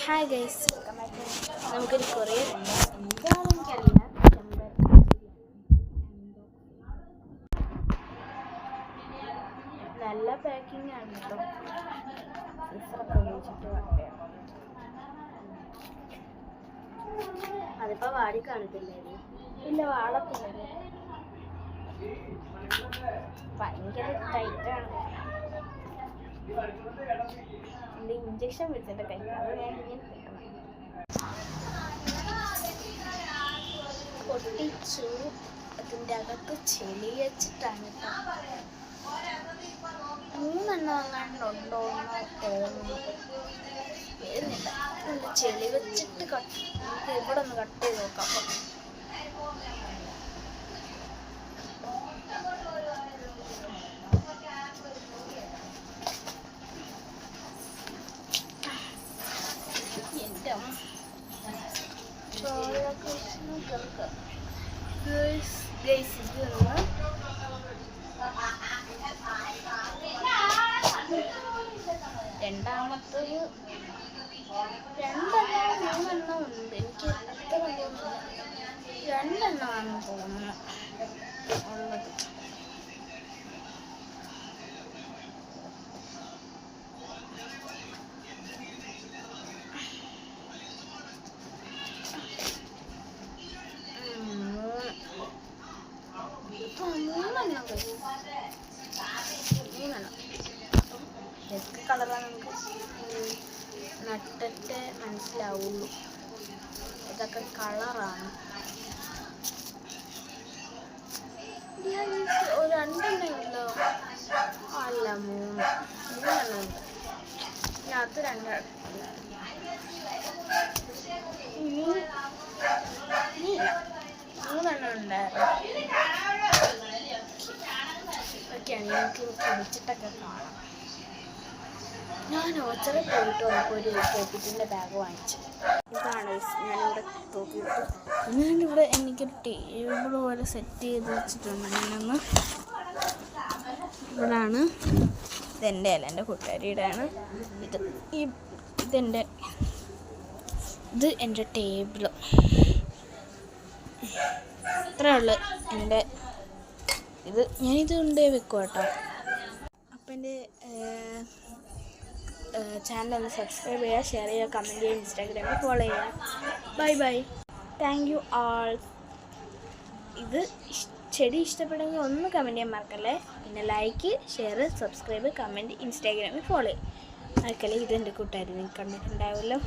Hi guys, നമുക്കൊരു courier ഉണ്ട്. എന്താണെന്ന് എനിക്കറിയില്ല. നല്ല പാക്കിംഗ് ആണ് കേട്ടോ. സിസറൊക്കെ ഉപയോഗിച്ചിട്ട് വട്ടയാണ്. അതിപ്പോൾ വാടി കാണത്തില്ലേ? ഇല്ല, വാളത്തില്ലേ. ഭയങ്കര ടൈറ്റാണ്. എൻ്റെ ഇഞ്ചക്ഷൻ വെച്ചിട്ട് കഴിക്കാം. അത് ഞാൻ ഇങ്ങനെ പൊട്ടിച്ചു. അതിൻ്റെ അകത്ത് ചെളി വെച്ചിട്ടാണ് കേട്ടോ. 3 എണ്ണം അങ്ങാണ്ടുണ്ടോ എന്നോ തോന്നുന്നു. വരുന്നില്ല. നല്ല ചെളി വെച്ചിട്ട് നമുക്ക് ഇവിടെ ഒന്ന് കട്ട് ചെയ്ത് നോക്കാം. രണ്ടാമത്തത് 2 3 ഉണ്ട്. എനിക്ക് അത്ര തോന്നുന്നു 2 എണ്ണമാണെന്ന് തോന്നുന്നു ഉള്ളത്. ഏതൊക്കെ കളറാണ് നമുക്ക് നട്ടിട്ട് മനസ്സിലാവുള്ളൂ. ഇതൊക്കെ കളറാണ്. 2 എണ്ണമല്ലോ, അല്ല 3 എണ്ണം ഉണ്ട്. ഇതിനകത്ത് 2 3 എണ്ണം ഉണ്ടായിരുന്നു. ഒക്കെയാണ് എനിക്ക് കുടിച്ചിട്ടൊക്കെ കാണാം. ഞാൻ ഓച്ചറിൽ പോയിട്ട് വന്നപ്പോൾ ഒരു പോക്കറ്റിൻ്റെ ബാഗ് വാങ്ങിച്ചു. ഇതാണ് ഞാനിവിടെ തൂക്കിയിട്ട്. ഞാനിവിടെ എനിക്കൊരു ടേബിൾ പോലെ സെറ്റ് ചെയ്ത് വെച്ചിട്ടുണ്ട്. ഞാനൊന്ന് ഇവിടാണ്. ഇതെൻ്റെ അല്ല, എൻ്റെ കൂട്ടുകാരിയുടെയാണ്. ഇത് എൻ്റെ ടേബിള്. ഇത്രയേ ഉള്ളൂ എൻ്റെ ഇത്. ഞാനിത് കൊണ്ടേ വെക്കും കേട്ടോ. അപ്പം എൻ്റെ ചാനൽ സബ്സ്ക്രൈബ് ചെയ്യുക, ഷെയർ ചെയ്യുക, കമൻറ്റ് ചെയ്യുക, ഇൻസ്റ്റാഗ്രാമിൽ ഫോളോ ചെയ്യുക. Bye bye. Thank you all. ഇത് ചെടി ഇഷ്ടപ്പെടുമെങ്കിൽ ഒന്ന് കമൻറ്റ് ചെയ്യാൻ മറക്കല്ലേ. പിന്നെ ലൈക്ക്, ഷെയർ, സബ്സ്ക്രൈബ്, കമൻറ്റ്, ഇൻസ്റ്റാഗ്രാമിൽ ഫോളോ ചെയ്യും മറക്കല്ലേ. ഇതെൻ്റെ കൂട്ടുകാരി നിങ്ങൾക്ക് കണ്ടിട്ടുണ്ടാവുമല്ലോ.